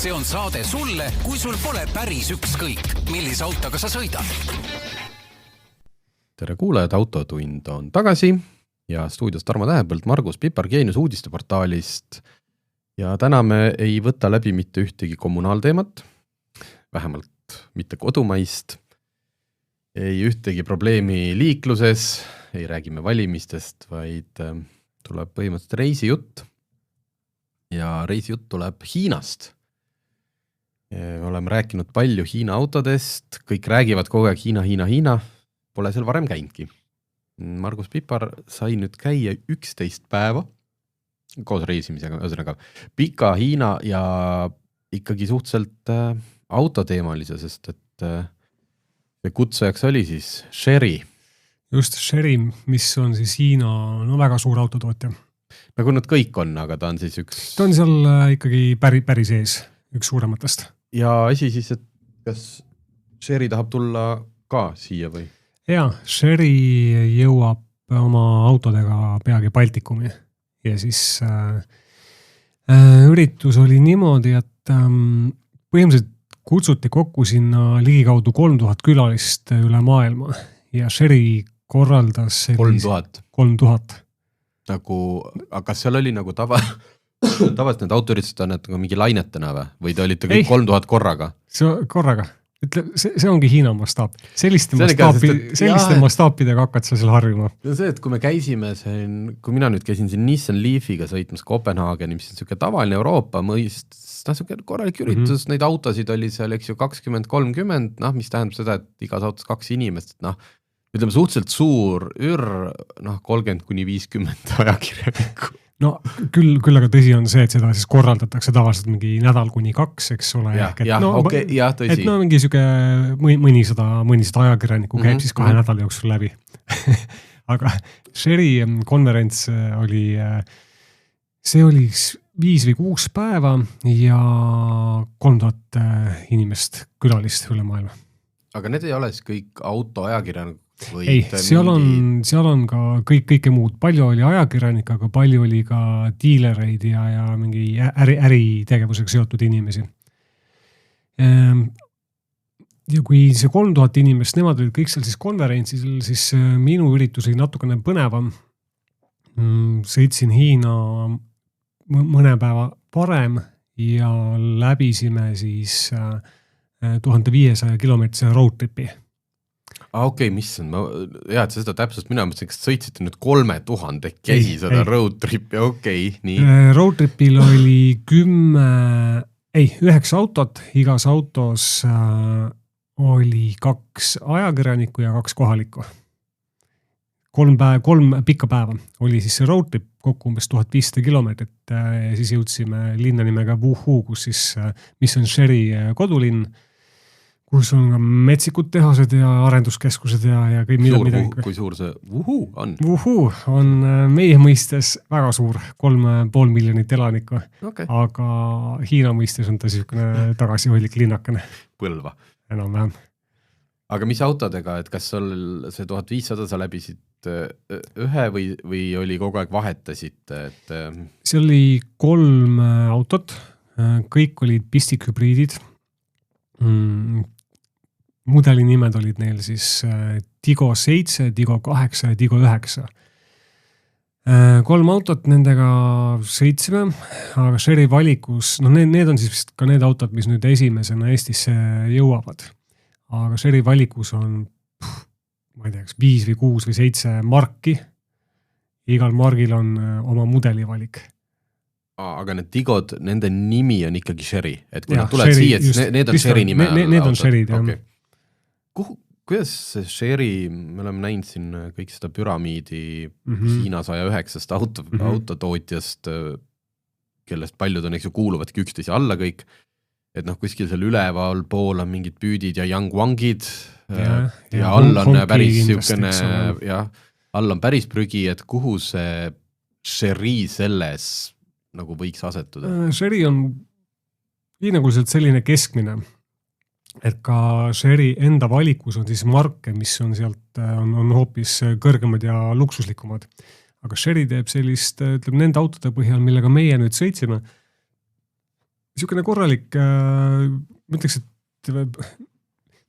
See on saade sulle, kui sul pole päris ükskõik, millise autoga sa sõidad. Tere kuulajad, Autotund on tagasi ja stuudios Tarmo Tähepõld, Margus Pipar Geenius uudisteportaalist. Ja täna me ei võta läbi mitte ühtegi kommunaalteemat, vähemalt mitte kodumaist, ei ühtegi probleemi liikluses, ei räägime valimistest, vaid tuleb põhimõtteliselt reisijutt ja reisijutt tuleb Hiinast. Oleme rääkinud palju Hiina autodest, kõik räägivad kogu aeg Hiina, pole seal varem käinudki. Margus Pipar sai nüüd käia 11 päeva koos reisimisega, ühesõnaga pika Hiina ja ikkagi suhteliselt autoteemalise, sest et see kutsujaks oli siis Chery. Just Chery, mis on siis Hiina väga suur autotootja. Nagu nad kõik on, aga ta on siis üks... Ta on seal ikkagi päris ees, üks suurematest. Ja asi siis, et kas Chery tahab tulla ka siia või? Jaa, Chery jõuab oma autodega peagi Baltikumi ja siis üritus oli niimoodi, et põhimõtteliselt kutsuti kokku sinna ligikaudu 3000 külalist üle maailma ja Chery korraldas 3000. Aga kas seal oli nagu tavaliselt need autoüritused on nagu mingi lainetena või te olite kõik 3000 korraga? Korraga. See ongi Hiina mastaap. Selliste mastaapidega hakkad sa seal harjuma. See, et kui me käisime kui mina nüüd käisin siin Nissan Leafiga sõitmas Kopenhaageni, mis on selline tavaline Euroopa mõist, korralik üritus, neid autosid oli seal 20-30, mis tähendab seda, et igas autos 2 inimest, ütleme suhteliselt suur 30-50 ajakirjanikku. No küll aga tõsi on see, et seda siis korraldatakse tavaliselt mingi nädal kuni 2, eks ole. Tõsi. Mingi süge mõnisada ajakirjanikku käib siis 2 nädala jooksul läbi. Aga Chery konverents oli, see oli 5 või 6 päeva ja 3000 inimest külalist üle maailma. Aga need ei ole siis kõik autoajakirjanikud? Ei, seal on ka kõike muud. Palju oli ajakirjanik, aga palju oli ka diilereid ja mingi äritegevusega seotud inimesi. Ja kui see 3000 inimest, nemad olid kõik seal siis konverentsil, siis minu üritus oli natukene põnevam. Sõitsin Hiina mõne päeva varem ja läbisime siis 1500 kilomeetrise roadtripi. Mis on? Et seda täpselt mina mõtlesin, kas sõitsite nüüd 3000 käsi seda roadtripi, nii. Roadtripil oli 9 autot, igas autos oli 2 ajakirjanikku ja 2 kohalikku. 3 pikka päeva oli siis see roadtrip kokku umbes 1500 kilomeetrit ja siis jõudsime linna nimega Wuhu, mis on Chery kodulinn, kus on ka metsikud tehased ja arenduskeskused ja kõik midagi. Kui suur see Wuhu on? Wuhu on meie mõistes väga suur, 3,5 miljonit elanikku, aga Hiina mõistes on ta selline tagasihoidlik linnakene. Põlva. Enam-vähem. Aga mis autodega, et kas sul see 1500 sa läbisid ühe või oli kogu aeg vahetasid? See oli 3 autot, kõik olid pistikhübriidid. Mudeli nimed olid neil siis Tigo 7, Tigo 8 ja Tigo 9. 3 autot nendega sõitsime, aga Chery valikus, need on siis ka need autod, mis nüüd esimesena Eestisse jõuavad. Aga Chery valikus on, ma ei tea, 5 või 6 või 7 marki. Igal margil on oma mudeli valik. Aga need Tigod, nende nimi on ikkagi Chery. Et kui nad tulevad siia, siis need on Chery nime. Need on Chery, jah. Kuidas see Chery, me oleme näinud siin kõik seda püramiidi Hiina 109 autotootjast, kellest paljud on, kuuluvadki üksteise alla kõik. Et kuskil seal üleval pool on mingid püüdid ja Yangwangid ja all on päris siukene, all on päris prügi, et kuhu see Chery selles nagu võiks asetuda? Chery on hinnanguliselt selline keskmine, et ka Chery enda valikus on siis marke, mis on sealt on hoopis kõrgemad ja luksuslikumad. Aga Chery teeb sellist, ütleme, nende autode põhjal, millega meie nüüd sõitsime, niisugune korralik, ma ütleks, et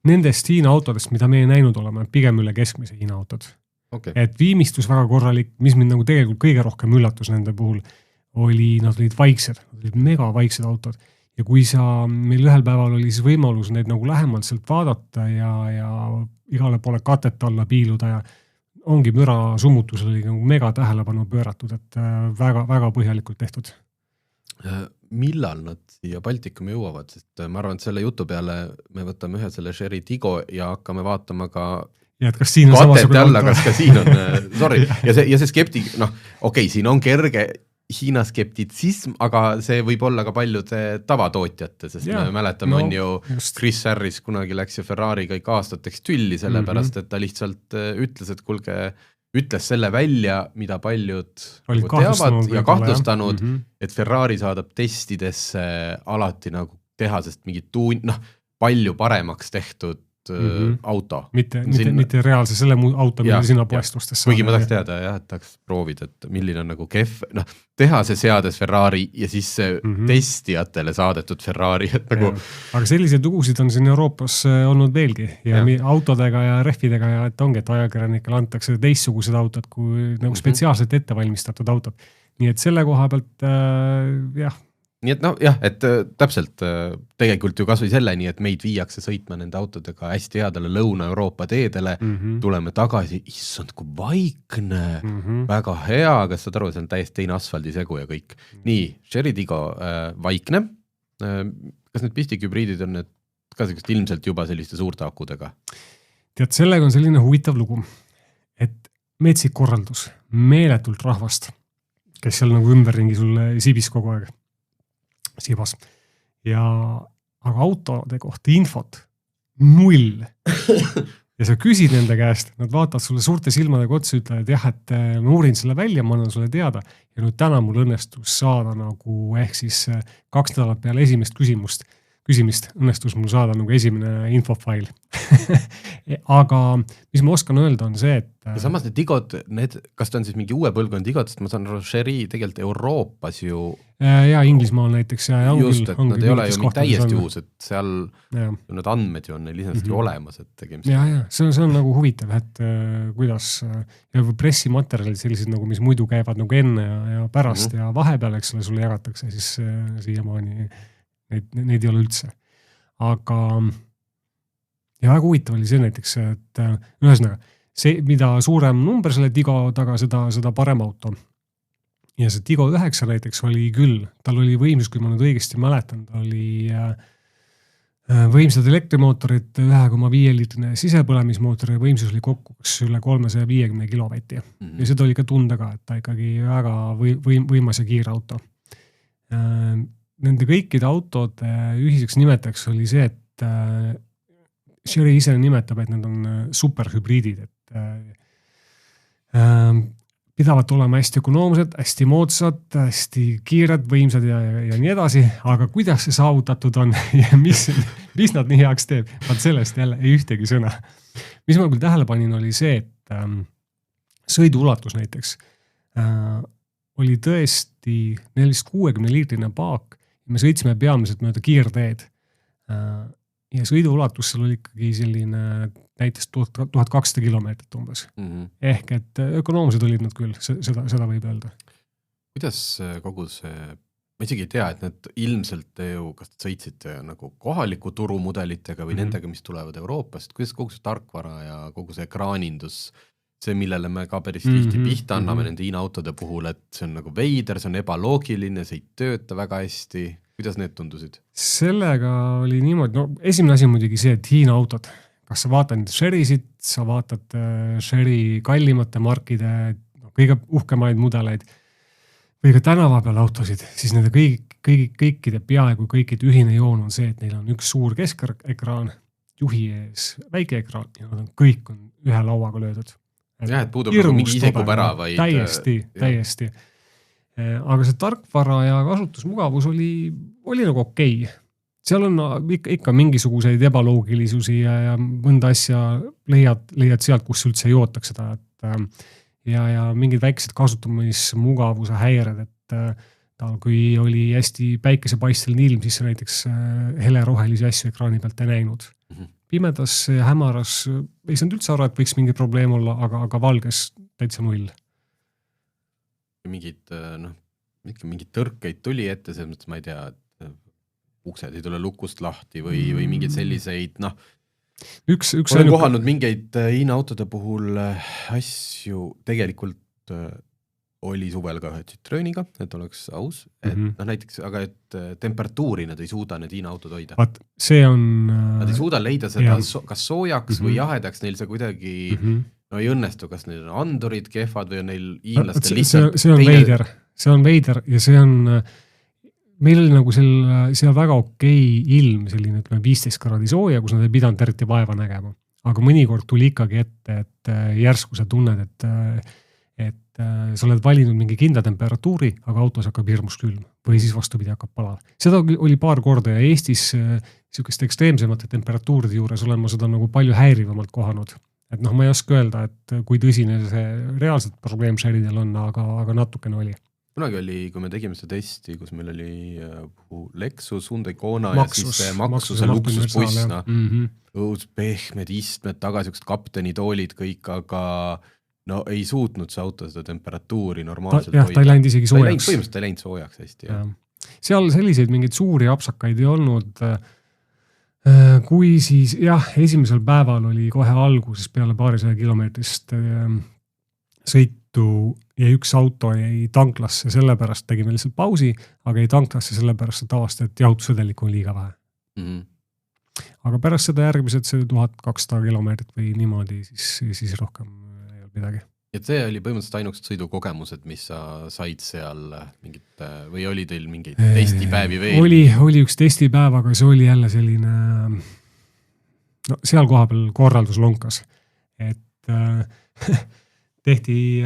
nendest Hiina autodest, mida meie näinud oleme, pigem üle keskmise Hiina autod. Okay. Et viimistus väga korralik, mis mind nagu tegelikult kõige rohkem üllatus nende puhul, nad olid vaiksed, nad olid mega vaiksed autod. Ja kui meil ühel päeval oli siis võimalus neid nagu lähemalt sealt vaadata ja igale poole katet alla piiluda ja ongi müra summutus oli nagu mega tähelepanu pööratud, et väga, väga põhjalikult tehtud. Millal nad siia Baltikumi jõuavad, sest ma arvan, et selle jutu peale me võtame ühe selle Sherry Tigo ja hakkame vaatama ka ja, kas siin on katete alla, kas ka siin on, sorry, ja see skeptik, okei, siin on kerge Hiina skeptitsism, aga see võib olla ka paljude tavatootjate, sest me mäletame, on ju Chris Harris kunagi läks ju Ferrari'ga ikka aastateks tülli, sellepärast, et ta lihtsalt ütles, et kulge, ütles selle välja, mida paljud teavad ja kahtlustanud, et Ferrari saadab testidesse alati nagu teha, sest mingi palju paremaks tehtud auto. Mitte reaalse selle auto, mille sina poestustest saada. Kuigi ma tahaks teada, et tahaks proovida, et milline on nagu kehv, teha see seades Ferrari ja siis see testijatele saadetud Ferrari. Et nagu... Aga selliseid lugusid on siin Euroopas olnud veelgi ja autodega ja rehvidega ja et ongi, et ajakirjanikele antakse teistsugused autod kui nagu spetsiaalselt ettevalmistatud autod. Nii et selle koha pealt, jah. Nii et et täpselt tegelikult ju kasvõi selleni, et meid viiakse sõitma nende autodega hästi headele Lõuna-Euroopa teedele, tuleme tagasi, issand, kui vaikne, väga hea, kas saad aru, see on täiesti teine asfaldisegu ja kõik. Nii, Sherry Tigo vaikne, kas need pistikhübriidid on need ka ilmselt juba selliste suurte akudega? Tead, sellega on selline huvitav lugu, et metsik korraldus, meeletult rahvast, kes seal nagu ümberringi sulle sibis kogu aeg. Sibas. Aga autode kohta infot 0. Ja sa küsid nende käest, nad vaatavad sulle suurte silmadega otsa, ütlevad, et jah, et ma uurin selle välja, ma annan sulle teada. Ja nüüd täna mul õnnestus saada nagu ehk siis 2 nädalat peale esimest küsimist õnnestus mul saada nagu esimene infofail. Aga mis ma oskan öelda on see, et... Ja samas need Tigod, kas ta on siis mingi uue põlvkond Tigod, sest ma saan aru, Sherry tegelikult Euroopas ju... Ja Inglismaal näiteks. Just, et nad ei ole ju nii täiesti uus, et seal need andmed ju on neil lisasti olemas, et tegemist. Ja, see on nagu huvitav, et kuidas pressimaterjalid sellised nagu, mis muidu käivad nagu enne ja pärast ja vahepeal, eks sulle jagatakse, siis siiamaani neid ei ole üldse. Aga ja väga huvitav oli see näiteks, et ühesõnaga, see, mida suurem number selle Tigo taga, seda parem auto. Ja see Tigo 9 näiteks oli küll, tal oli võimsus, kui ma nüüd õigesti mäletan, ta oli võimsad elektrimootorid, 1,5 liitrine sisepõlemismootori võimsus oli kokku üle 350 kilovatti. Ja seda oli ka tunda ka, et ta ikkagi väga võimas ja kiire auto. Nende kõikide autode ühiseks nimetajaks oli see, et Sherry ise nimetab, et need on superhübriidid, et pidavad olema hästi ökonoomsed, hästi moodsad, hästi kiired, võimsad ja nii edasi, aga kuidas see saavutatud on ja mis nad nii heaks teeb, vaat sellest jälle ei ühtegi sõna. Mis ma küll tähele panin, oli see, et sõiduulatus näiteks oli tõesti 460 liitrine paak, me sõitsime peamiselt mööda kiirteed ja sõiduulatus seal oli ikkagi selline näiteks 1200 kilomeetrit umbes. Ehk et ökonoomsed olid nad küll, seda võib öelda. Kuidas kogu see, ma isegi ei tea, et need ilmselt ju, kas sõitsite nagu kohaliku turumudelitega või nendega, mis tulevad Euroopast, kuidas kogu see tarkvara ja kogu see ekraanindus, see, millele me ka päris tihti pihta anname nende Hiina autode puhul, et see on nagu veider, see on ebaloogiline, see ei tööta väga hästi. Kuidas need tundusid? Sellega oli niimoodi, esimene asi muidugi see, et Hiina autod, kas sa vaatad Sherrysid, sa vaatad Sherry kallimate markide, kõige uhkemaid mudeleid või ka tänava peal autosid, siis nende kõikide peaaegu kõikide ühine joon on see, et neil on üks suur keskekraan, juhi ees väike ekraan ja nad on kõik ühe lauaga löödud. Jah, et puudub nagu mingi iseku pära, vaid... Täiesti. Aga see tarkvara ja kasutusmugavus oli nagu okei. Seal on ikka mingisuguseid ebaloogilisusi ja mõnda asja leiad sealt, kus üldse ei ootaks seda. Ja mingid väiksed kasutamismugavuse häired, et tal, kui oli hästi päikesepaisteline ilm, siis näiteks helerohelisi asju ekraani pealt ei näinud. Pimedas ja hämaras ei saanud üldse aru, et võiks mingi probleem olla, aga valges täitsa null. Mingid tõrkeid tuli ette, selles mõttes ma ei tea, et uksed ei tule lukust lahti või mingid selliseid, olen kohanud mingeid Hiina autode puhul asju, tegelikult oli suvel ka ühe Citroeniga, et oleks aus, et näiteks, aga et temperatuuri nad ei suuda need Hiina autod hoida. Vaat, see on... Nad ei suuda leida seda kas soojaks või jahedaks, neil see kuidagi ei õnnestu, kas neil on andurid kehvad või on neil hiinlastel lihtsalt... See on veider ja see on... Meil oli nagu seal väga okei ilm, selline 15 kraadi sooja, kus nad ei pidanud eriti vaeva nägema. Aga mõnikord tuli ikkagi ette, et järsku sa tunned, et sa oled valinud mingi kindla temperatuuri, aga autos hakkab hirmus külm või siis vastupidi hakkab palav. Seda oli paar korda ja Eestis niisugust ekstreemsemate temperatuuride juures olen ma seda nagu palju häirivamalt kohanud. Et ma ei oska öelda, et kui tõsine see reaalselt probleem Sheridel on, aga natukene oli. Kunagi oli, kui me tegime seda testi, kus meil oli Lexus, Hyundai Kona ja siis Maxuse luksusbuss, pehmed istmed, tagasi kaptenitoolid kõik, aga ei suutnud see auto seda temperatuuri normaalselt hoida. Ta ei läinud isegi soojaks. Põhimõtteliselt ei läinud soojaks hästi. Ja. Seal selliseid mingeid suuri apsakaid ei olnud. Kui siis, esimesel päeval oli kohe alguses peale paarisaja kilomeetrist sõitu ja üks auto jäi tanklasse, sellepärast tegime lihtsalt pausi, aga jäi tanklasse sellepärast, et avastati, et jahutusvedelikku on liiga vähe. Aga pärast seda järgmised 1200 kilomeetrit või niimoodi, siis rohkem ei olnud midagi. Et see oli põhimõtteliselt ainuks sõidukogemused, mis sa said seal mingit, või oli teil mingeid testipäevi veel? Oli üks testipäev, aga see oli jälle selline, seal koha peal korraldus lonkas, et tehti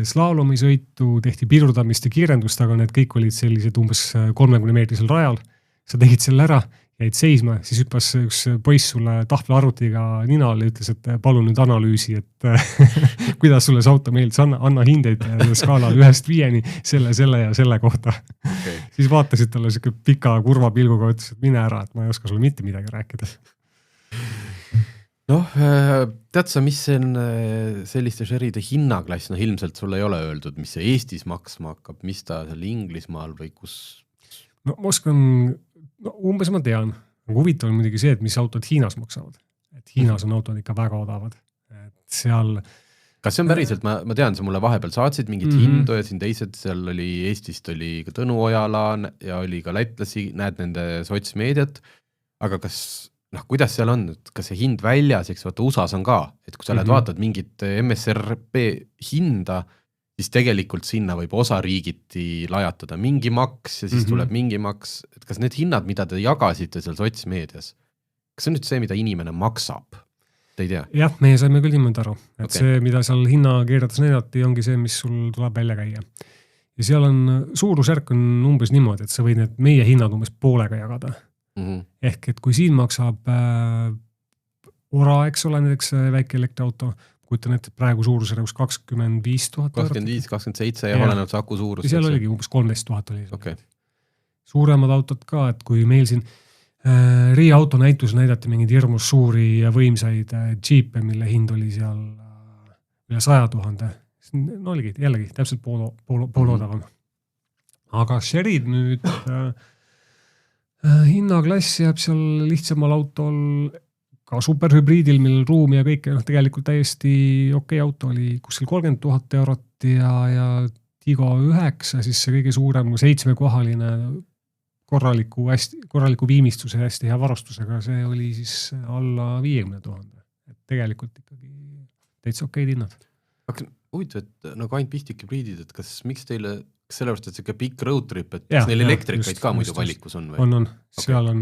slaalomisõitu, tehti pidurdamist ja kiirendust, aga need kõik olid sellised umbes 30 meetrisel rajal. Sa tegid selle ära, jäid seisma, siis hüppas üks poiss sulle tahvelarvutiga ninal ja ütles, et palun nüüd analüüsi, et kuidas sulle see auto meeldis, anna hindeid skaalal 1-5 selle ja selle kohta. Okay. Siis vaatasid talle pika kurva pilguga, ütles, et mine ära, et ma ei oska sulle mitte midagi rääkida. Tead sa, mis on selliste Sheride hinnaklass? Ilmselt sulle ei ole öeldud, mis see Eestis maksma hakkab, mis ta seal Inglismaal või kus? Ma oskan, umbes ma tean. Huvitav on muidugi see, et mis autod Hiinas maksavad. Et Hiinas on autod ikka väga odavad. Et seal... Kas see on päriselt? Ma tean, sa mulle vahepeal saatsid mingit hindu ja siin teised, seal oli Eestist oli ka Tõnu Ojala ja oli ka lätlasi, näed nende sotsmeediat, aga kas... kuidas seal on, et kas see hind väljas, eks vaata USAs on ka, et kui sa lähed vaatad mingit MSRP hinda, siis tegelikult sinna võib osa riigiti lajatada mingi maks ja siis tuleb mingi maks, et kas need hinnad, mida te jagasite seal sotsmeedias, kas see on nüüd see, mida inimene maksab? Te ei tea? Jah, meie saime küll niimoodi aru, et see, mida seal hinnakeerades näidati, ongi see, mis sul tuleb välja käia. Ja seal on, suurusjärk on umbes niimoodi, et sa võid need meie hinnad umbes poolega jagada. Ehk, et kui siin maksab Ora, eks ole, näiteks väike elektriauto, kujutan ette praegu suurusjärgus 25 000 25, 27 ja oleneb see aku suurus. Seal oligi umbes 13 000 oli. Okay. Suuremad autod ka, et kui meil siin Riia auto näitus näidati mingid hirmus suuri ja võimsaid džiipe, mille hind oli seal üle 100 000. No oligi, jällegi, täpselt pool odavam. Aga Sherid nüüd... hinnaklass jääb seal lihtsamal autol, ka superhübriidil, millel ruumi ja kõik, tegelikult täiesti okei auto oli kuskil 30 000 eurot ja Tigo 9, siis see kõige suurem 7-kohaline korraliku viimistus ja hästi hea varustusega, see oli siis alla 50 000. Et tegelikult ikkagi täitsa okeid hinnad. Aga huvitav, et nagu ainult pistik hübriidid, et kas miks teile sellepärast, et see pikk road trip, et kas neil elektrikaid ka muidu valikus on? Või? On. Seal on,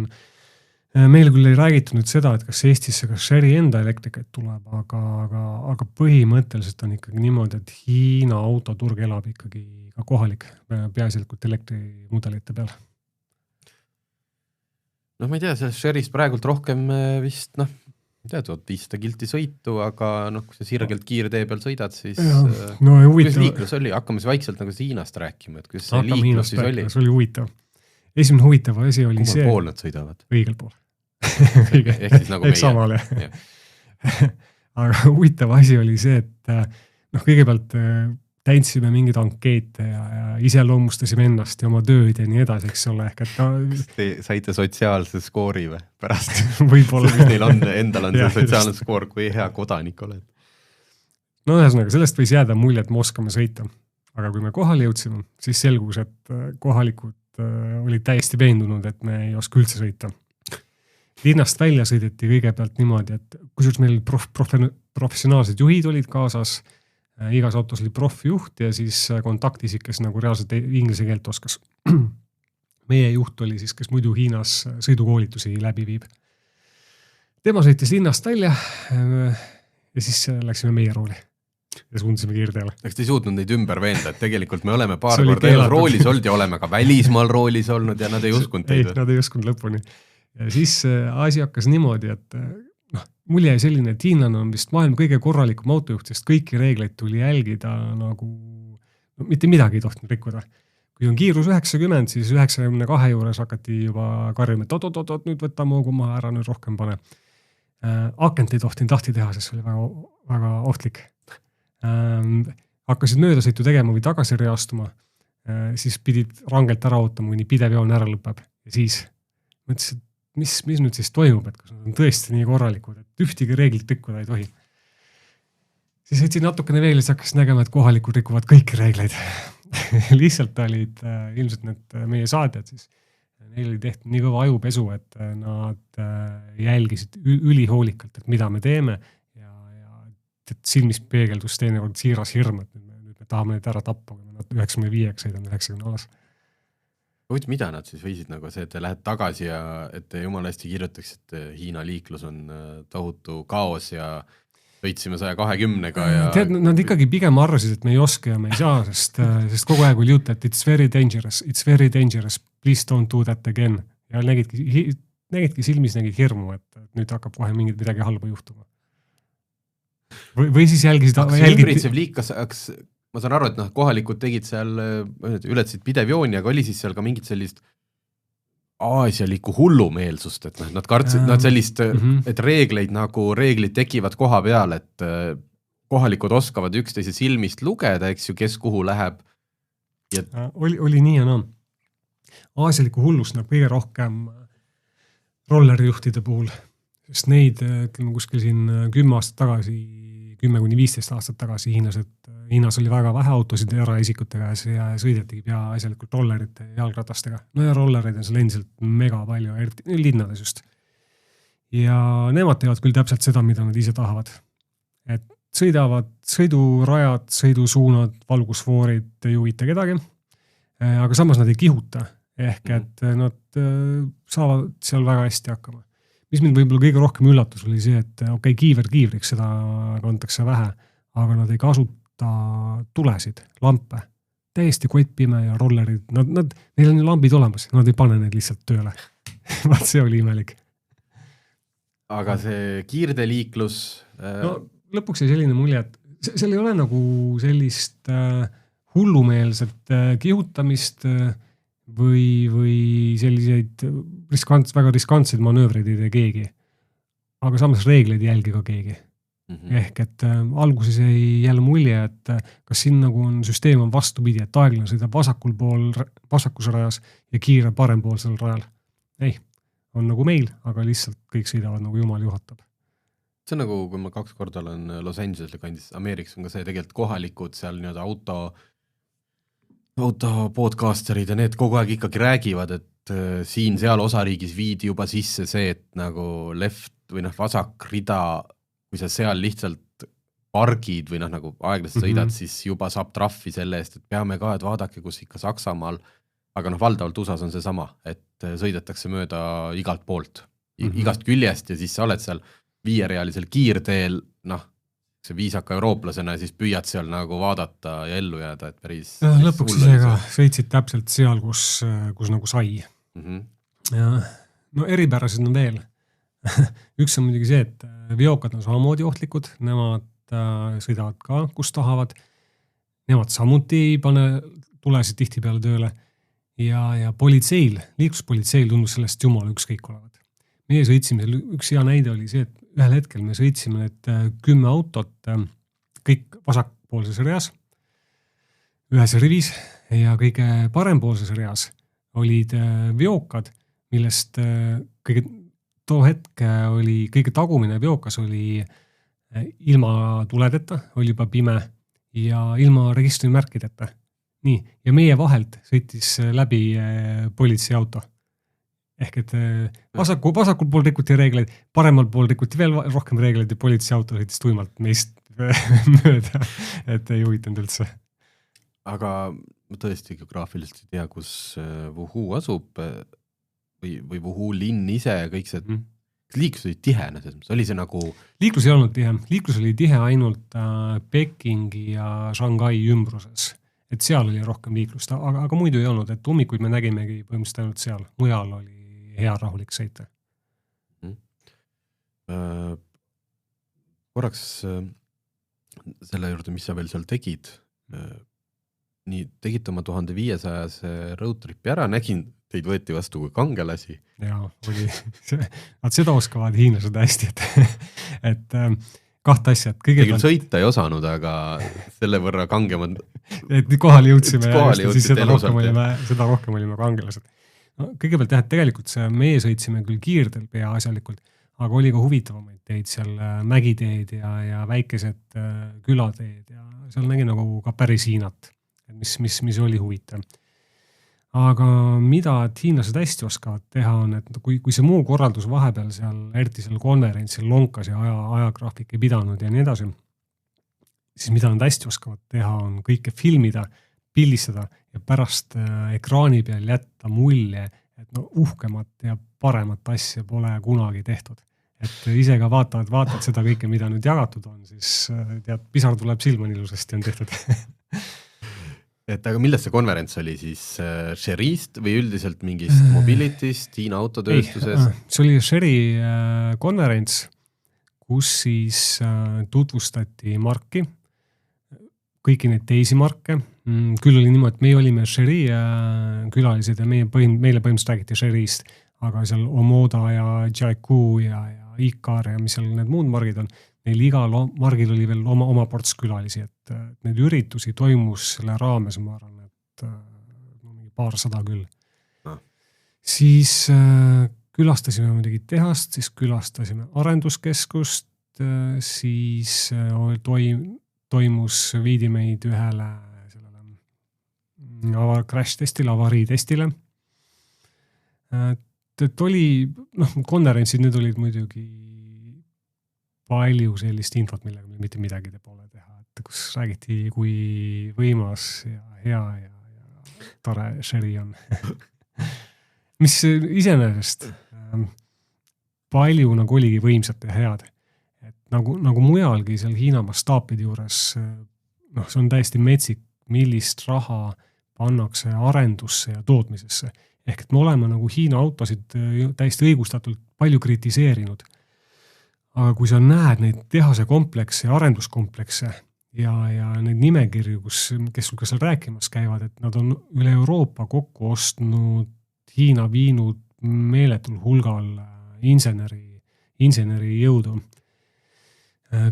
meil küll ei räägitud nüüd seda, et kas Eestisse kas Sheri enda elektrikaid tuleb, aga põhimõtteliselt on ikkagi niimoodi, et Hiina autoturg elab ikkagi ka kohalik, peaasjalikult elektrimudelite peal. Ma ei tea, sellest Sherist praegult rohkem vist, tead, 500 kilti sõitu, aga noh, kui sa sirgelt kiirtee peal sõidad, siis no, kuidas liiklus oli? Hakkame siis vaikselt nagu Hiinast rääkima, et kuidas see liiklus siis oli? See oli huvitav. Esimene huvitav asi oli see... Kummal pool nad sõidavad? Õigel pool. Ehk siis nagu meie. Samal, aga huvitav asi oli see, et kõigepealt tändsime mingeid ankeete ja iseloomustasime ennast ja oma tööd ja nii edasi, eks ole. Te saite sotsiaalse skoori või pärast? Võib-olla. Neil on, endal on see sotsiaalne skoor, kui hea kodanik oled. No ühesõnaga, sellest võis jääda mulje, et me oskame sõita. Aga kui me kohale jõudsime, siis selgus, et kohalikud olid täiesti veendunud, et me ei oska üldse sõita. Linnast välja sõideti kõigepealt niimoodi, et kusjuures meil professionaalsed juhid olid kaasas, igas autos oli proffjuht ja siis kontaktisik, kes nagu reaalselt inglise keelt oskas. Meie juht oli siis, kes muidu Hiinas sõidukoolitusi läbi viib. Tema sõitis linnast välja ja siis läksime meie rooli ja suundasime kiirteele. Eks te ei suutnud neid ümber veenda, et tegelikult me oleme paar korda elus roolis olnud ja oleme ka välismaal roolis olnud ja nad ei uskunud teid. Ei, nad ei uskunud lõpuni. Ja siis asi hakkas niimoodi, et mulje selline, et hiinlane on vist maailma kõige korralikum autojuht, sest kõiki reegleid tuli jälgida nagu, mitte midagi ei tohtinud rikkuda. Kui on kiirus 90, siis 92 juures hakati juba karjuma, et oot, nüüd võtta moogu maha ära, nüüd rohkem pane. Akent ei tohtinud lahti teha, sest see oli väga, väga ohtlik. Hakkasid möödasõitu tegema või tagasi reastuma, siis pidid rangelt ära ootama, kuni pidev joon ära lõpeb. Ja siis mõtlesin, mis nüüd siis toimub, et kas nad on tõesti nii korralikud, et ühtegi reeglit rikkuda ei tohi. Siis võtsin natukene veel ja siis hakkas nägema, et kohalikud rikuvad kõiki reegleid. Lihtsalt olid ilmselt need meie saadjad siis. Neil oli tehtud nii kõva ajupesu, et nad jälgisid ülihoolikalt, et mida me teeme ja silmist peegeldus teinekord siiras hirm, et nüüd me tahame neid ära tappa, kui me 95 sõidame 90 alas. Mida nad siis võisid nagu see, et te lähed tagasi ja et te jumala hästi kirjutaks, et Hiina liiklus on tohutu kaos ja sõitsime 120-ga ja... Tead, nad ikkagi pigem arvasid, et me ei oska ja me ei saa, sest kogu aeg oli jutt, et it's very dangerous, please don't do that again. Ja nägidki silmis, nägid hirmu, et nüüd hakkab kohe midagi halba juhtuma. Või siis jälgisid... Ümbritsev liik, kas... Ma saan aru, et kohalikud tegid seal, ületasid pidev jooni, aga oli siis seal ka mingit sellist aasialikku hullumeelsust, et nad kartsid, nad sellist, et reeglid tekivad koha peal, et kohalikud oskavad üksteise silmist lugeda, eks ju, kes kuhu läheb. Ja... Oli nii ja no. Aasialikku hullust näeb kõige rohkem rollerijuhtide puhul, sest neid, ütleme kuskil siin 10 aastat tagasi 10-15 aastat tagasi Hiinas oli väga vähe autosid eraisikute käes ja sõidetigi peaasjalikult rollerite ja jalgratastega. No ja rollereid on seal endiselt mega palju, linnades just. Ja nemad teevad küll täpselt seda, mida nad ise tahavad. Et sõidavad sõidurajad, sõidusuunad, valgusfoorid, ei huvita kedagi, aga samas nad ei kihuta. Ehk et nad saavad seal väga hästi hakkama. Mis mind võib-olla kõige rohkem üllatus oli see, et kiivriks seda kantakse vähe, aga nad ei kasuta tulesid, lampe. Täiesti kottpime ja rollerid, neil on lambid olemas, nad ei pane neid lihtsalt tööle. Vaat see oli imelik. Aga see kiirdeliiklus... No, lõpuks oli selline mulje, et seal ei ole nagu sellist hullumeelset kihutamist või selliseid väga riskantseid manöövreid ei tee keegi. Aga samas reegleid ei jälgi ka keegi. Ehk et alguses ei jälle mulje, et kas siin nagu on süsteem on vastupidi, et aeglane sõidab vasakus rajas ja kiire parempoolsel rajal. Ei, on nagu meil, aga lihtsalt kõik sõidavad nagu jumal juhatab. See on nagu, kui ma 2 korda olen Los Angeles'le kandis, Ameerikas on ka see tegelikult kohalikud seal nii-öelda auto podcasterid ja need kogu aeg ikkagi räägivad, et siin seal osariigis viidi juba sisse see, et nagu left või vasak rida, kui sa seal lihtsalt pargid või nagu aeglaselt sõidad, siis juba saab traffi selle eest, et peame ka, et vaadake, kus ikka Saksamaal, aga valdavalt USAs on see sama, et sõidetakse mööda igalt poolt, igast küljest ja siis sa oled seal 5-realisel kiirteel, see viisaka eurooplasena ja siis püüad seal nagu vaadata ja ellu jääda, et päris... Lõpuks isega sõitsid täpselt seal, kus nagu sai. Ja, no eripärasid on veel. üks on muidugi see, et veokad on samamoodi ohtlikud, nemad sõidavad ka, kus tahavad. Nemad samuti ei pane tulesid tihtipeale tööle ja politseil, liikluspolitseil tundus sellest jumala ükskõik olevat. Meie sõitsime, üks hea näide oli see, et ühel hetkel me sõitsime need 10 autot kõik vasakpoolses reas, ühes rivis ja kõige parempoolses reas olid veokad, millest too hetk oli kõige tagumine veokas oli ilma tuledeta, oli juba pime ja ilma registrimärkideta. Nii, ja meie vahelt sõitis läbi politseiauto. Ehk et vasakul pool rikuti reegleid, paremal pool rikuti veel rohkem reegleid ja politseiauto sõitis tuimalt meist mööda, et ei huvitanud üldse. Aga ma tõesti geograafiliselt ei tea, kus Wuhu asub või Wuhu linn ise ja kõik see liiklus oli tihe, oli see nagu... Liiklus ei olnud tihe, liiklus oli tihe ainult Pekingi ja Shanghai ümbruses, et seal oli rohkem liiklust, aga muidu ei olnud, et hommikuid me nägimegi põhimõtteliselt ainult seal, mujal oli hea rahulik sõita. Korraks selle juurde, mis sa veel seal tegid, nii tegid oma 1500 roadtripi ära, nägin, teid võeti vastu kui kangelasi. Jaa, oli, nad seda oskavad hiinlased hästi, et kahte asja. Tegil sõita ei osanud, aga selle võrra kangemad. Et kohale jõudsime ja siis seda rohkem olime kangelased. No, kõigepealt jah, et tegelikult meie sõitsime küll kiirdel peaasjalikult, aga oli ka huvitavamaid teid seal mägiteed ja väikesed külateed ja seal nägi nagu ka päris Hiinat, mis oli huvitav. Aga mida hiinlased hästi oskavad teha on, et kui see muu korraldus vahepeal seal, eriti seal konverentsil lonkas ja ajagraafik ei pidanud ja nii edasi, siis mida nad hästi oskavad teha on kõike filmida, pildistada ja pärast ekraani peal jätta mulje, et no uhkemat ja paremat asja pole kunagi tehtud. Et ise ka vaatad seda kõike, mida nüüd jagatud on, siis tead, pisar tuleb silma ilusasti on tehtud. Et aga millest see konverents oli siis Chery'st või üldiselt mingist mobility'st, Hiina autotööstuses? See oli Chery konverents, kus siis tutvustati marki, kõiki neid teisi marke. Küll oli niimoodi, et meie olime Chery külalised ja meile põhimõtteliselt räägiti Chery'st, aga seal Omoda ja Jaiku ja Ikar ja mis seal need muud margid on, neil igal margil oli veel oma ports külalisi, et need üritusi toimus selle raames, ma arvan, et paarsada küll. Siis külastasime muidugi tehast, siis külastasime arenduskeskust, siis toimus viidi meid ühele crash testile, avarii testile. Et oli, konverentsid need olid muidugi palju sellist infot, millega meil mitte midagi pole teha, et kus räägiti, kui võimas ja hea ja tore Chery on. Mis iseenesest palju nagu oligi võimsat ja head. Et nagu mujalgi seal Hiina mastaapide juures, see on täiesti metsik, millist raha pannakse arendusse ja tootmisesse. Ehk et me oleme nagu Hiina autosid täiesti õigustatult palju kritiseerinud. Aga kui sa näed neid tehase komplekse ja arenduskomplekse ja neid nimekirju, kes sul ka seal rääkimas käivad, et nad on üle Euroopa kokku ostnud, Hiina viinud meeletul hulgal inseneri jõudu.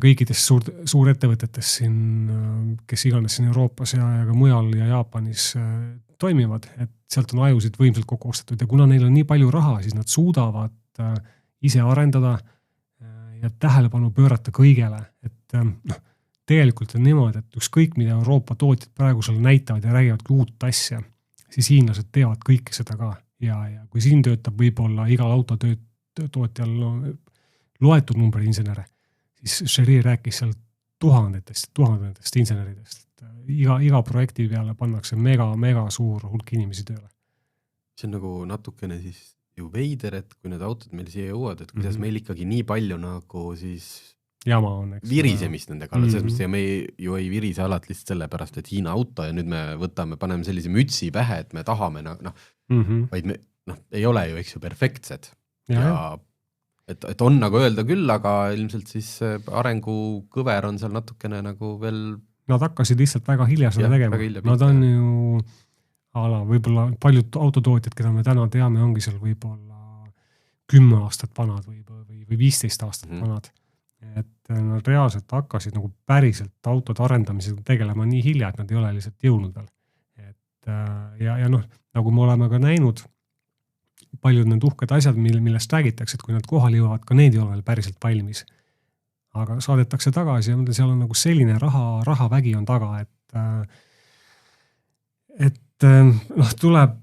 Kõikidest suurettevõtetes siin, kes iganes siin Euroopas ja ka mujal ja Jaapanis toimivad, et sealt on ajusid võimsalt kokku ostetud ja kuna neil on nii palju raha, siis nad suudavad ise arendada ja tähelepanu pöörata kõigele, et tegelikult on niimoodi, et ükskõik mida Euroopa tootjad praegu seal näitavad ja räägivadki uut asja, siis hiinlased teevad kõike seda ka ja kui siin töötab võib-olla igal autotootjal loetud number insenere, siis Chery rääkis seal tuhandetest inseneridest. Iga projekti peale pannakse mega suur hulk inimesi tööle. See on nagu natukene siis ju veider, et kui need autod meil siia jõuad, et kuidas meil ikkagi nii palju nagu siis jama on, eks, virisemist nende kallal, selles mõttes me ju ei virise alati lihtsalt selle pärast, et Hiina auto ja nüüd me paneme sellise mütsi pähe, et me tahame vaid me ei ole ju, eks ju, perfektsed ja et on nagu öelda küll, aga ilmselt siis arengukõver on seal natukene nagu veel... Nad hakkasid lihtsalt väga hilja seda tegema. Nad on ju võib-olla paljud autotootjad, keda me täna teame, ongi seal võib-olla 10 aastat vanad või 15 aastat vanad. Et nad reaalselt hakkasid nagu päriselt autode arendamisega tegelema nii hilja, et nad ei ole lihtsalt jõudnud veel. Et, ja noh, nagu me oleme ka näinud, paljud need uhked asjad, millest räägitakse, et kui nad kohal jõuavad, ka need ei ole veel päriselt valmis. Aga saadetakse tagasi ja seal on nagu selline rahavägi on taga, et noh, tuleb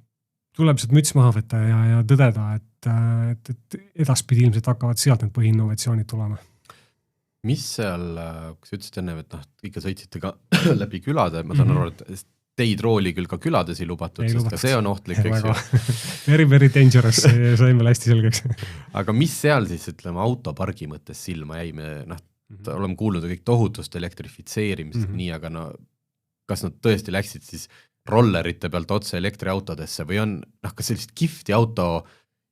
sealt müts maha võtta ja tõdeda, et edaspidi ilmselt hakkavad sealt need põhiinnovatsioonid tulema. Mis seal, kui sa ütlesid enne, et noh, ikka sõitsite ka läbi külade, ma saan aru, et teid rooli küll ka külades ei lubatud, sest ka see on ohtlik, eks ju. Very dangerous, saime hästi selgeks. Aga mis seal siis, ütleme, autopargi mõttes silma jäi? Me oleme kuulnud kõik tohutust elektrifitseerimisest nii, aga no, kas nad tõesti läksid siis rollerite pealt otse elektriautodesse või on, kas sellist kihvti auto,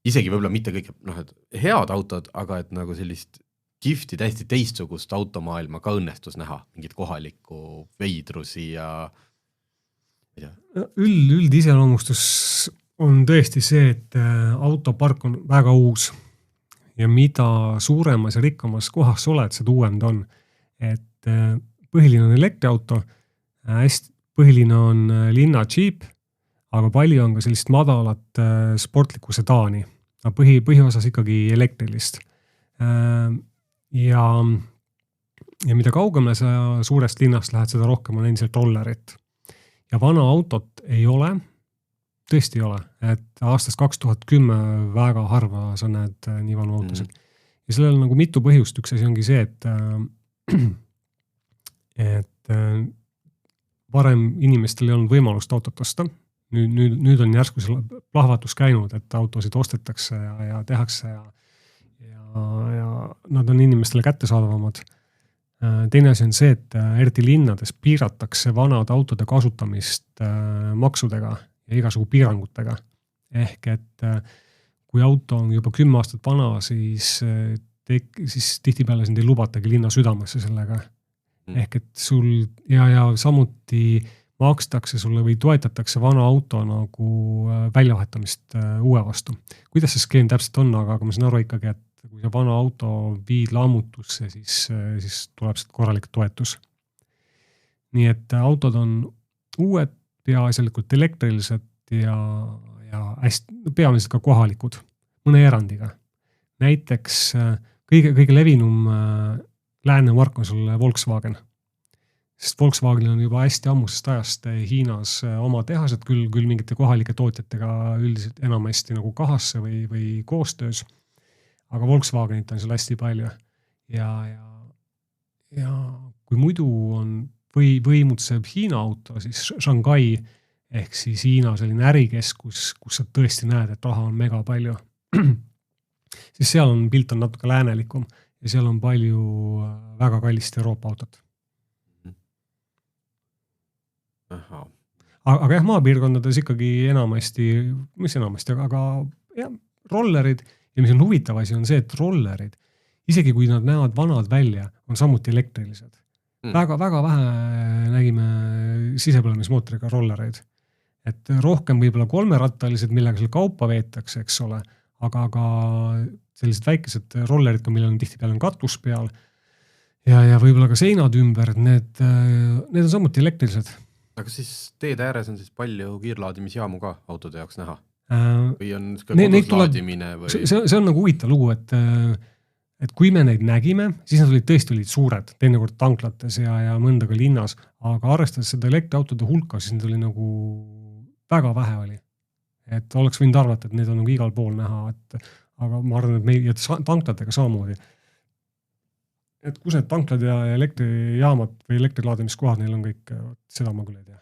isegi võib-olla mitte kõige head autod, aga et nagu sellist kihvti täiesti teistsugust automaailma ka õnnestus näha, mingit kohalikku veidrusi ja Üldiseloomustus on tõesti see, et autopark on väga uus ja mida suuremas ja rikkamas kohas oled, seda uuem ta on. Et põhiline on elektriauto, põhiline on linna Jeep, aga palju on ka sellist madalat sportlikku sedaani, põhiosas ikkagi elektrilist. Ja mida kaugemale sa suurest linnast lähed, seda rohkem on endiselt rollerit. Ja vana autot ei ole, tõesti ei ole, et aastast 2010 väga harva sa näed nii vanu autosid. Ja sellel on nagu mitu põhjust, üks asi ongi see, et varem inimestel ei olnud võimalust autot osta. Nüüd on järsku see plahvatus käinud, et autosid ostetakse ja tehakse ja nad on inimestele kättesaadavamad. Teine asi on see, et eriti linnades piiratakse vanade autode kasutamist maksudega ja igasugu piirangutega. Ehk et kui auto on juba 10 aastat vana, siis tihtipeale sind ei lubatagi linna südamesse sellega. Ehk et sul ja samuti makstakse sulle või toetatakse vana auto nagu väljavahetamist uue vastu. Kuidas see skeem täpselt on, aga ma saan aru ikkagi, et kui sa vana auto viid lammutusse, siis tuleb sealt korralik toetus. Nii et autod on uued, peaasjalikult elektrilised ja peamiselt ka kohalikud, mõne erandiga. Näiteks kõige levinum lääne mark on sulle Volkswagen. Sest Volkswagenil on juba hästi ammusest ajast Hiinas oma tehased, küll mingite kohalike tootjatega üldiselt enamasti nagu kahasse või koostöös. Aga Volkswagenit on seal hästi palju. Ja kui muidu on võimutseb Hiina auto, siis Shanghai ehk siis Hiina selline ärikeskus, kus sa tõesti näed, et raha on mega palju. Siis seal on pilt on natuke läänelikum ja seal on palju väga kallist Euroopa autot. Aga jah, maapiirkondades ikkagi enamasti, aga jah, rollerid ja mis on huvitav asi on see, et rollerid, isegi kui nad näevad vanad välja, on samuti elektrilised. Väga vähe nägime sisepõlemismootoriga rollereid. Et rohkem võib-olla 3-rattalised, millega seal kaupa veetakse, eks ole, aga sellised väikesed rollerid, millel on tihtipeale katus peal ja võib-olla ka seinad ümber, need on samuti elektrilised. Aga siis teede ääres on siis palju kiirlaadimisjaamu ka autode jaoks näha? Või on koduslaadimine? See on nagu huvitav lugu, et kui me neid nägime, siis nad tõesti olid suured, teinekord tanklates ja mõndaga linnas, aga arvestades seda elektriautode hulka, siis need oli nagu väga vähe oli. Et oleks võinud arvata, et need on nagu igal pool näha, aga ma arvan, et meil tanklatega samamoodi. Et kus need tanklad ja elektrijaamad või elektrilaadimiskohad, neil on kõik, seda ma küll ei tea.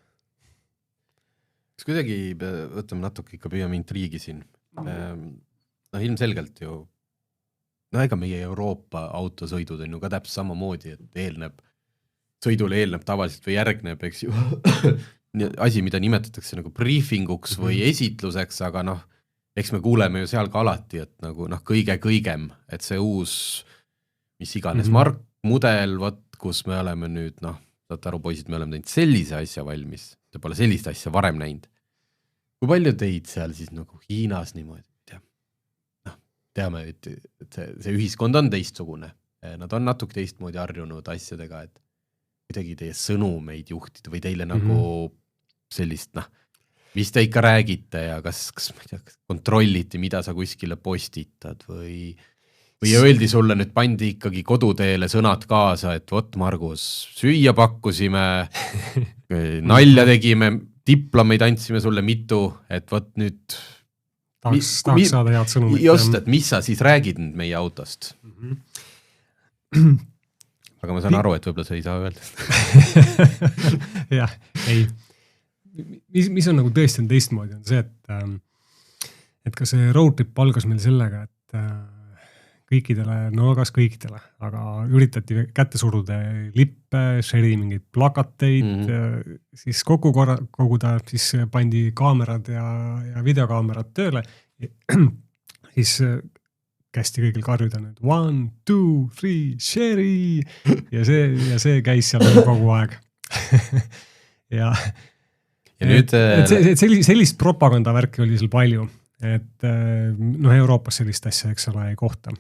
Kas kuidagi võtame natuke ikka püüame intriigi siin. Ilmselgelt ju, ega meie Euroopa autosõidud on ju ka täpselt samamoodi, et sõidule eelneb tavaliselt või järgneb, eks ju, asi, mida nimetatakse nagu briefinguks või esitluseks, aga eks me kuuleme ju seal ka alati, et nagu kõigem, et see uus, mis iganes mark, mudel, kus me oleme nüüd, saate aru, poisid, me oleme teinud sellise asja valmis, te pole sellist asja varem näinud. Kui palju teid seal siis nagu Hiinas niimoodi, teame, et see ühiskond on teistsugune. Nad on natuke teistmoodi harjunud asjadega, et kuidagi teie sõnumeid juhtida või teile nagu sellist, mis te ikka räägite ja kas ma ei tea, kontrolliti, mida sa kuskile postitad või öeldi sulle nüüd pandi ikkagi koduteele sõnad kaasa, et vot Margus, süüa pakkusime, nalja tegime, diplomeid andsime sulle mitu, et vot nüüd tahaks saada head sõnumit. Just, et mis sa siis räägid nüüd meie autost? Aga ma saan aru, et võib-olla sa ei saa öelda. Jah, ei. Mis on nagu tõesti on teistmoodi, on see, et ka see road trip algas meil sellega, et kõikidele, kas kõikidele, aga üritati kätte suruda lippe, Sherry mingeid plakateid, siis koguda, siis pandi kaamerad ja videokaamerad tööle, siis kästi kõigil karjuda nüüd 1, 2, 3, Sherry ja see käis seal kogu aeg. ja nüüd sellist propagandavärki oli seal palju, et Euroopas sellist asja, eks ole, ei kohta.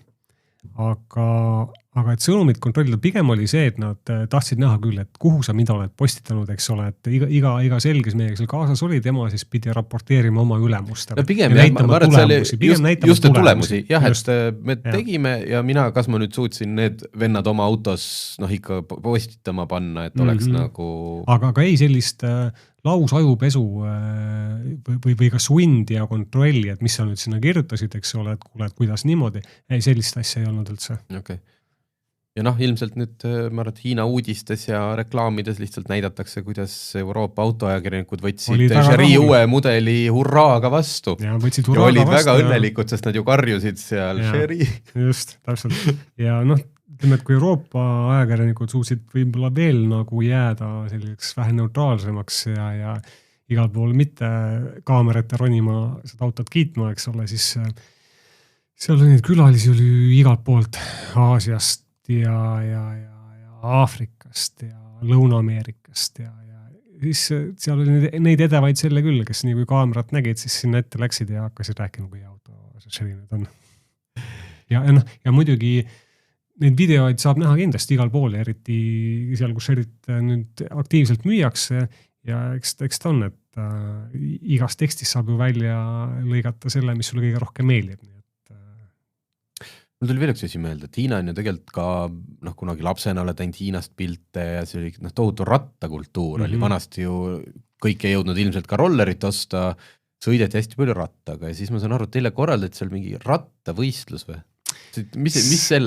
Aga et sõnumit kontrollida pigem oli see, et nad tahtsid näha küll, et kuhu sa mida oled postitanud, eks ole, et iga selges meiega seal kaasas oli, tema siis pidi raporteerima oma ülemustele. No pigem jah, ma arvan, et see oli just tulemusi. Jah, et me tegime ja kas ma nüüd suutsin need vennad oma autos ikka postitama panna, et oleks nagu... Aga ei sellist lausajupesu või ka sundi ja kontrolli, et mis sa nüüd sinna kirjutasid, eks ole, et kuule, et kuidas niimoodi. Ei, sellist asja ei olnud üldse. Okay. Ja ilmselt nüüd, ma arvan, Hiina uudistes ja reklaamides lihtsalt näidatakse, kuidas Euroopa autoajakirjanikud võtsid Sherry uue mudeli hurraaga vastu. Ja olid väga õnnelikud, sest nad ju karjusid seal Sherry. Just, täpselt. Ja ütleme, et kui Euroopa ajakirjanikud suutsid võib-olla veel nagu jääda selliseks vähe neutraalsemaks ja igal pool mitte kaamerate ronima seda autot kiitma, eks ole, siis seal oli neid külalisi oli igalt poolt Aasiast ja Aafrikast ja Lõuna-Ameerikast ja siis seal oli neid edevaid selle küll, kes nii kui kaamerat nägid, siis sinna ette läksid ja hakkasid rääkima, kui auto Sherry nüüd on. Ja muidugi neid videoid saab näha kindlasti igal pool, eriti seal, kus Sherryt nüüd aktiivselt müüakse ja eks ta on, et igast tekstist saab ju välja lõigata selle, mis sulle kõige rohkem meeldib. Mul tuli veel üks asi meelde, et Hiina on ju tegelikult ka, kunagi lapsena oled ainult Hiinast pilte ja see oli tohutu rattakultuur, oli vanasti ju kõik ei jõudnud ilmselt ka rollerit osta, sõideti hästi palju rattaga ja siis ma saan aru, et teile korraldati seal mingi rattavõistlus või? Kuidas see seal,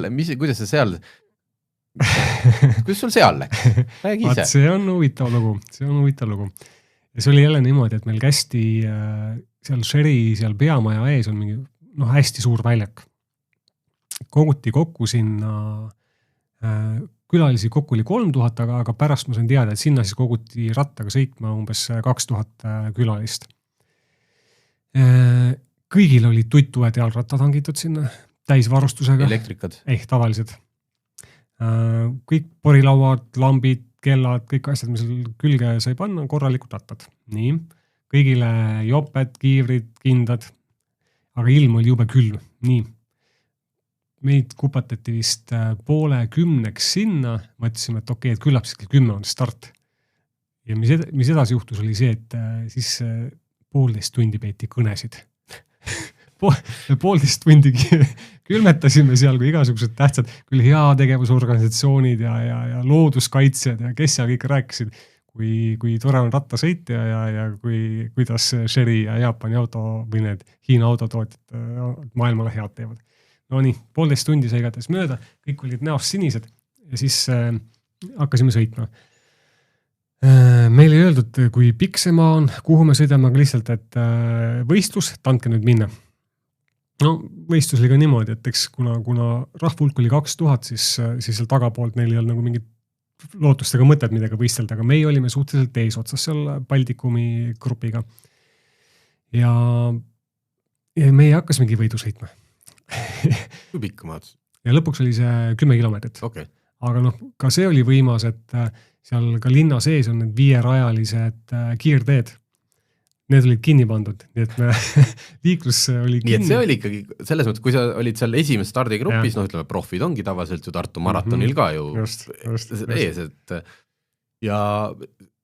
kuidas sul seal läks? Räägi ise. See on huvitav lugu. Ja see oli jälle niimoodi, et meil kästi seal Sherry, seal peamaja ees on mingi hästi suur väljak. Koguti kokku sinna, külalisi kokku oli 3000, aga pärast ma sain teada, et sinna siis koguti rattaga sõitma umbes 2000 külalist. Kõigil olid tuttued jalrattad hangitud sinna. Täisvarustusega. Elektrikad? Ei, tavalised. Kõik porilauad, lambid, kellad, kõik asjad, mis külge sai panna, korralikud rattad. Nii. Kõigile joped, kiivrid, kindad. Aga ilm oli jube külm. Nii. Meid kupatati vist 9:30 sinna. Mõtlesime, et okei, et küllap siis 10 on start. Ja mis edasi juhtus oli see, et siis 1,5 tundi peeti kõnesid. 1,5 tundi külmetasime seal, kui igasugused tähtsad, küll heategevusorganisatsioonid ja looduskaitsjad ja kes seal kõik rääkisid, kui tore on rattasõit ja kuidas Sherry ja Jaapani auto või need Hiina autotootjad maailmale head teevad. No nii, 1,5 tundi sai igatahes mööda, kõik olid näost sinised ja siis hakkasime sõitma. Meil ei öeldud, kui pikk see maa on, kuhu me sõidame, aga lihtsalt, et võistlus, tandke nüüd minna. No võistlus oli ka niimoodi, et eks kuna rahvulk oli 2000, siis seal tagapoolt neil ei olnud nagu mingit lootustega mõtet midagi võistelda, aga meie olime suhteliselt eesotsas seal Baltikumi grupiga. Ja ja meie hakkasimegi võidu sõitma. Kui pikk maad? Ja lõpuks oli see 10 kilomeetrit. Okay. Aga ka see oli võimas, et seal ka linna sees on need 5-rajalised kiirteed. Need olid kinni pandud, nii et me liiklus oli kinni. Nii et see oli ikkagi, selles mõttes, kui sa olid seal esimeses stardigrupis, ütleme, profid ongi tavaliselt ju Tartu maratonil ka ju just. ees, et ja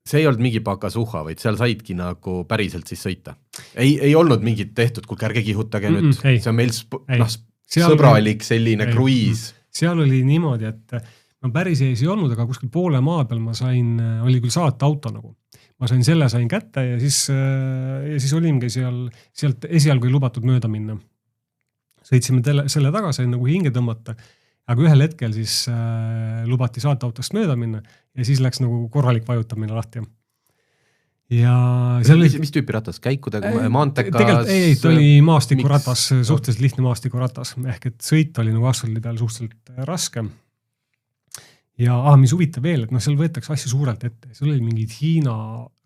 see ei olnud mingi pakasuha, vaid seal saidki nagu päriselt siis sõita. Ei olnud mingit tehtud, kui ärge kihutage nüüd, see on meil sõbralik selline kruiis. Seal oli niimoodi, et ma päris ees ei olnud, aga kuskil poole maa peal ma sain, oli küll saata auto nagu. Ma sain kätte ja siis olimegi sealt esialgu ei lubatud mööda minna. Sõitsime selle taga, sain nagu hinge tõmmata, aga ühel hetkel siis lubati saata autost mööda minna ja siis läks nagu korralik vajutamine lahti. Ja mis tüüpi ratas? Käikudega, maantekas? Tegelikult ei, ta oli maastikuratas, suhteliselt lihtne maastikuratas, ehk et sõit oli nagu asfaldi peal suhteliselt raske. Ja mis huvitav veel, et seal võetakse asju suurelt ette. Seal oli mingid Hiina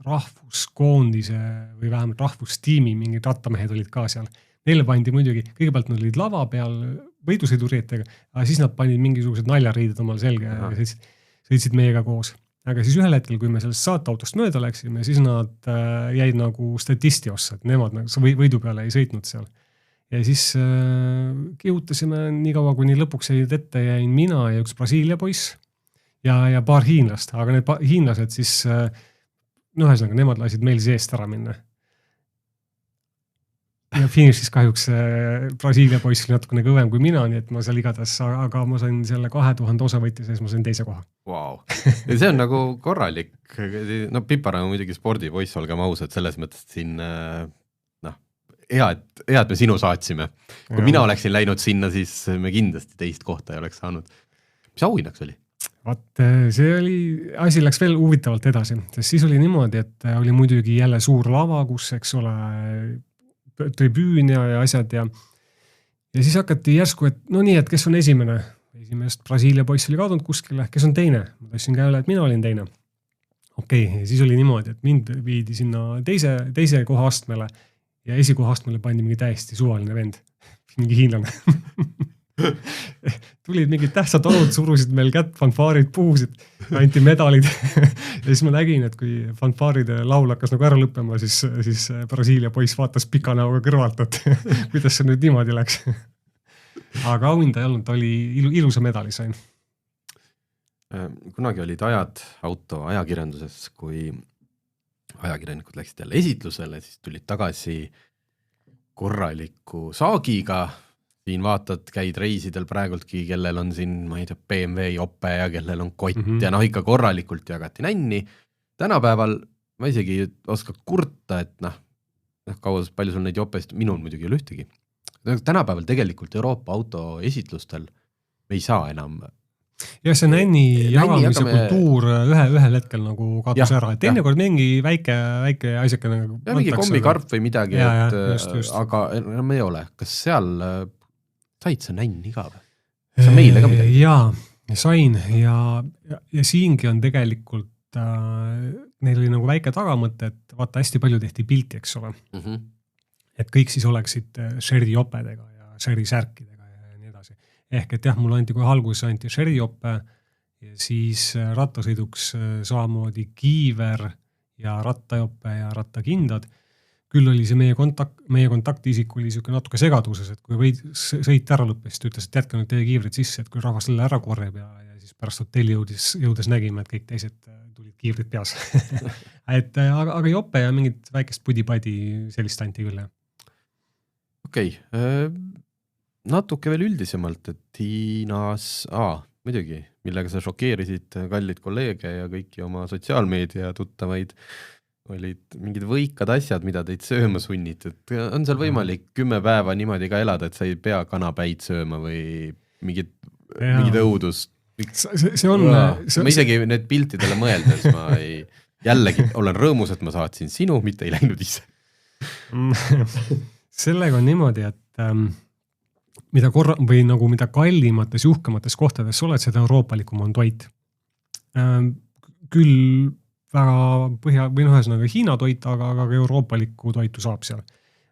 rahvuskoondise või vähemalt rahvustiimi mingid rattamehed olid ka seal. Neile pandi muidugi, kõigepealt nad olid lava peal võidusõidurietega, aga siis nad panid mingisugused naljariided omal selge ja sõitsid meiega koos. Aga siis ühel hetkel, kui me sellest saateautost mööda läksime, siis nad jäid nagu statisti ossa, et nemad võidu peale ei sõitnud seal. Ja siis kihutasime nii kaua, kuni lõpuks ette jäin mina ja üks Brasiilia poiss ja paar hiinlast, aga need hiinlased siis, ühesõnaga, nemad lasid meil seest ära minna. Ja finišis kahjuks Brasiilia poiss oli natukene kõvem kui mina, nii et ma seal igatahes, aga ma sain selle 2000 osavõtja sees, ma sain teise koha. Wow. Ja see on nagu korralik. No Pipar on muidugi spordipoiss, olgem ausad, selles mõttes siin hea, et me sinu saatsime. Kui mina oleksin läinud sinna, siis me kindlasti teist kohta ei oleks saanud. Mis auhinnaks oli? Asi läks veel huvitavalt edasi, sest siis oli niimoodi, et oli muidugi jälle suur lava, kus eks ole tribüün ja asjad ja siis hakati järsku, et no nii, et kes on esimene? Esimest Brasiilia poiss oli kadunud kuskile, kes on teine? Ma tahtsin ka üle, et mina olin teine. Okei, ja siis oli niimoodi, et mind viidi sinna teise koha astmele ja esikoha astmele pandi mingi täiesti suvaline vend, mingi hiinlane. Tulid mingid tähtsad olud, surusid meil kätt, fanfaarid puhusid, anti medalid ja siis ma nägin, et kui fanfaaride laul hakkas nagu ära lõppema, siis Brasiilia poiss vaatas pika näoga kõrvalt, et kuidas see nüüd niimoodi läks. Aga auhinda ei olnud, ta oli ilusa medali sain. Kunagi olid ajad auto ajakirjanduses, kui ajakirjanikud läksid jälle esitlusele, siis tulid tagasi korraliku saagiga. Siin vaatad, käid reisidel praegultki, kellel on siin, ma ei tea, BMW jope ja kellel on kott ja ikka korralikult jagati nänni. Tänapäeval ma isegi oska kurta, et palju sul neid jopesid, minul muidugi ei ole ühtegi. Tänapäeval tegelikult Euroopa auto esitlustel me ei saa enam. Ja see nänni jagamise kultuur ühel hetkel nagu kadus ära. Et enne kord mingi väike asjake nagu... Ja mingi kombikarp või midagi, just. Aga enam ei ole. Kas seal... Said sa nänni ka või? See on meile ka midagi? Jaa, sain ja siingi on tegelikult, neil oli nagu väike tagamõte, et vaata hästi palju tehti pilti, eks ole. Et kõik siis oleksid Sherry jopedega ja Sherry särkidega ja nii edasi. Ehk et jah, mul anti kohe alguses anti Sherry jope ja siis rattasõiduks samamoodi kiiver ja rattajope ja rattakindad. Küll oli see meie kontaktisik oli natuke segaduses, et kui sõit ära lõppes, siis ta ütles, et jätke nüüd teie kiivrid sisse, et kui rahvas selle ära korreb ja siis pärast hotelli jõudes nägime, et kõik teised tulid kiivrid peas. aga jope ja mingid väikest pudi-padi sellist anti küll. Okei. Natuke veel üldisemalt, et Hiinas, muidugi, millega sa šokeerisid kallid kolleege ja kõiki oma sotsiaalmeedia tuttavaid, olid mingid võikad asjad, mida teid sööma sunnid. Et on seal võimalik 10 päeva niimoodi ka elada, et sa ei pea kanapäid sööma või mingid õudust. See on... Ma isegi need piltidele mõeldes, ma jällegi olen rõõmus, et ma saatsin sinu, mitte ei läinud ise. Sellega on niimoodi, et mida kallimates, juhkemates kohtades oled, seda euroopalikum on toit. Küll väga ühesõnaga Hiina toit, aga ka euroopalikku toitu saab seal.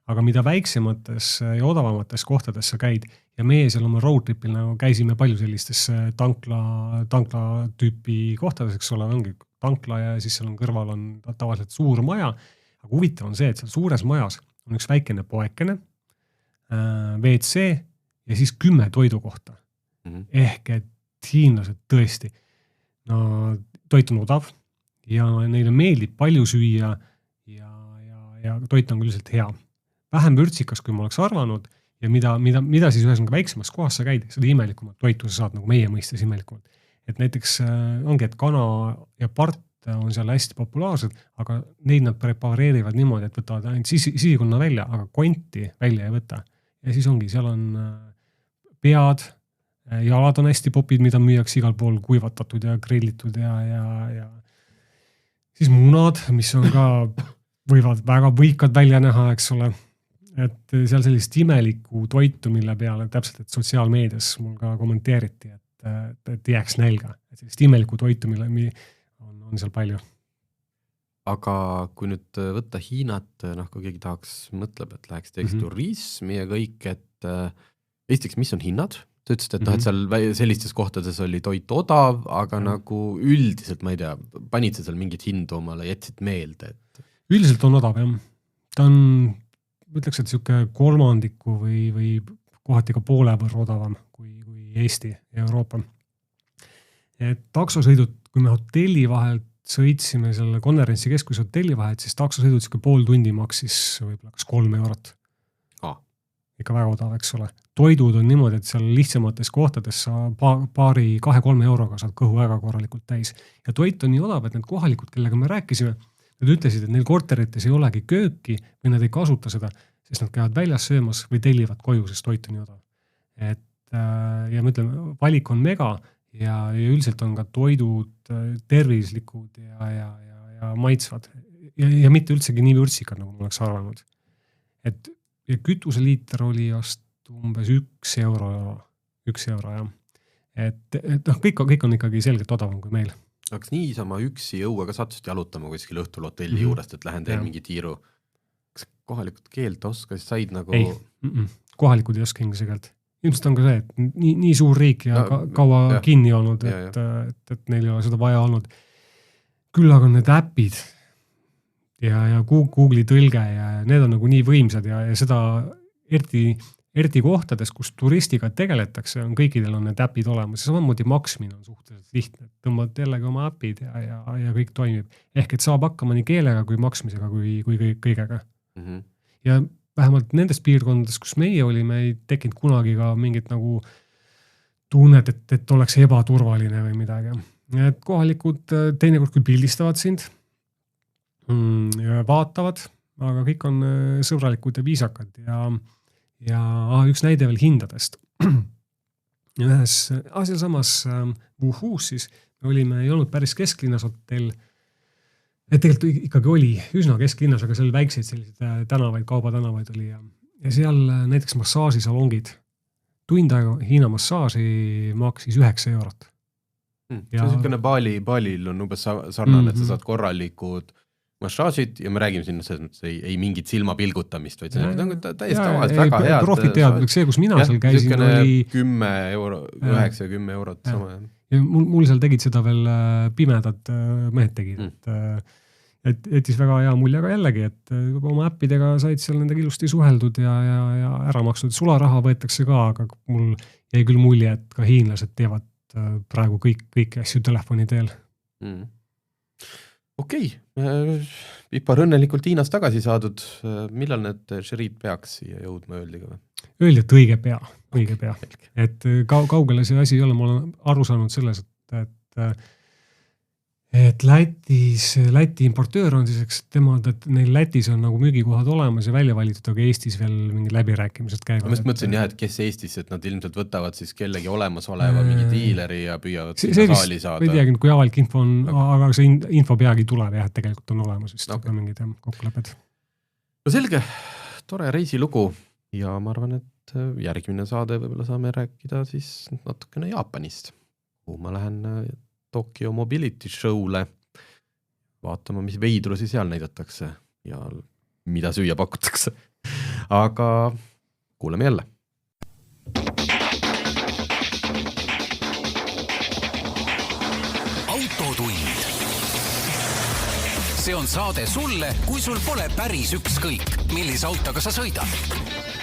aga mida väiksemates ja odavamates kohtades sa käid ja meie seal oma road tripil nagu käisime palju sellistes tankla tüüpi kohtades, eks ole, ongi tankla ja siis seal on kõrval on tavaliselt suur maja, aga huvitav on see, et seal suures majas on üks väikene poekene, WC ja siis 10 toidukohta. Ehk et hiinlased tõesti, no toit on odav ja neile meeldib palju süüa ja toit on üldiselt hea. Vähem vürtsikas, kui ma oleks arvanud ja mida siis ühes väiksemas kohas sa käid, seda imelikumat toitu sa saad nagu meie mõistes imelikumalt. Et näiteks ongi, et kana ja part on seal hästi populaarsed, aga neid nad prepareerivad niimoodi, et võtavad ainult sisikonna välja, aga konti välja ei võta. Ja siis ongi, seal on pead, jalad on hästi popid, mida müüakse igal pool kuivatatud ja grillitud ja siis munad, mis on ka võivad väga võikad välja näha, eks ole. Et seal sellist imelikku toitu, mille peale täpselt, et sotsiaalmeedias mul ka kommenteeriti, et jääks nälga. Et sellist imelikku toitu, mille on seal palju. Aga kui nüüd võtta Hiinat, kui keegi tahaks mõtleb, et läheks teeks turismi ja kõik, et esiteks, mis on hinnad? Sa ütlesid, et, et seal sellistes kohtades oli toit odav, aga nagu üldiselt, ma ei tea, panid sa seal mingit hindu omale, jätsid meelde? Üldiselt on odav, jah. Ta on, ütleks, et siuke kolmandiku või kohati ka poole võrra odavam kui Eesti ja Euroopa. Et taksosõidud, kui me hotelli vahelt sõitsime selle konverentsikeskuse hotelli vahelt, siis taksosõidud siuke pool tundi maksis võib-olla kas 3 eurot. Ikka väga odav, eks ole. Toidud on niimoodi, et seal lihtsamates kohtades sa 2-3 euroga saad kõhu väga korralikult täis. Ja toit on nii odav, et need kohalikud, kellega me rääkisime, nad ütlesid, et neil korterites ei olegi kööki või nad ei kasuta seda, sest nad käivad väljas söömas või tellivad koju, sest toit on nii odav. Ja ma ütlen, valik on mega ja üldiselt on ka toidud tervislikud ja maitsvad. Ja mitte üldsegi nii vürtsikad, nagu ma oleks arvanud. Ja kütuseliiter oli vast umbes 1 euro, jah. Et kõik on ikkagi selgelt odavam kui meil. Aga niisama üksi jõua ka saatust jalutama kuskil õhtul hotelli juurest, et lähen teen mingi tiiru. Kas kohalikud keelt oskas, said nagu... Ei, kohalikud ei oska inglise keelt. Ilmselt on ka see, et nii suur riik ja kaua kinni olnud, et neil ei ole seda vaja olnud. Küll aga on need äpid ja Google'i tõlge ja need on nagu nii võimsad ja seda erti kohtades, kus turistiga tegeletakse, on kõikidel on need äpid olemas. Ja samamoodi maksmine on suhteliselt lihtne. Tõmbad jällegi oma äpid ja kõik toimib. Ehk et saab hakkama nii keelega kui maksmisega kui kõigega. Ja vähemalt nendes piirkondades, kus meie olime, ei tekkinud kunagi ka mingit nagu tunnet, et oleks ebaturvaline või midagi. Et kohalikud teinekord küll pildistavad sind ja vaatavad, aga kõik on sõbralikud ja viisakad ja üks näide veel hindadest. Ühes asjasamas Wuhu's siis me ei olnud päris kesklinnas hotell, et tegelikult ikkagi oli üsna kesklinnas, aga seal väikseid selliseid tänavaid, kaubatänavaid oli ja seal näiteks massaažisalongid. Tund aega Hiina massaaži maksis 9 eurot. See on selline Balil on umbes sarnane, et sa saad korralikud massaažid ja me räägime sinna selles, ei mingit silmapilgutamist, vaid see on täiesti tavaliselt väga head. Profit teadlik, see, kus mina seal käisin, oli 10 euro, 9 ja 10 eurot sama. Ja mul seal tegid seda veel pimedad mehed tegid, et jättis väga hea mulje, aga jällegi, et oma äppidega said seal nendega ilusti suheldud ja ära makstud. Sularaha võetakse ka, aga mul jäi küll mulje, et ka hiinlased teevad praegu kõik asju telefoni teel. Okei, Pipar õnnelikult Hiinast tagasi saadud. Millal need žeriid peaks siia jõudma öeldiga või? Öeldi, et õige pea. Et kaugele see asi ei ole, ma olen aru saanud selles, et Läti importöör on siis, et neil Lätis on nagu müügikohad olemas ja välja valitud, aga Eestis veel mingi läbirääkimised käivad. Ma mõtlesin jah, et kes Eestis, et nad ilmselt võtavad siis kellegi olemasoleva mingi diileri ja püüavad sinna saali saada. Ei teagi, kui avalik info on, aga see info peagi tuleb jah, et tegelikult on olemas vist mingid kokkulepped. No selge, tore reisilugu ja ma arvan, et järgmine saade võib-olla saame rääkida siis natukene Jaapanist, kuhu ma lähen Tokyo Mobility Show'le vaatama, mis veidrusi seal näidatakse ja mida süüa pakutakse. aga kuuleme jälle. Autotund. See on saade sulle, kui sul pole päris ükskõik, millise autoga sa sõidad.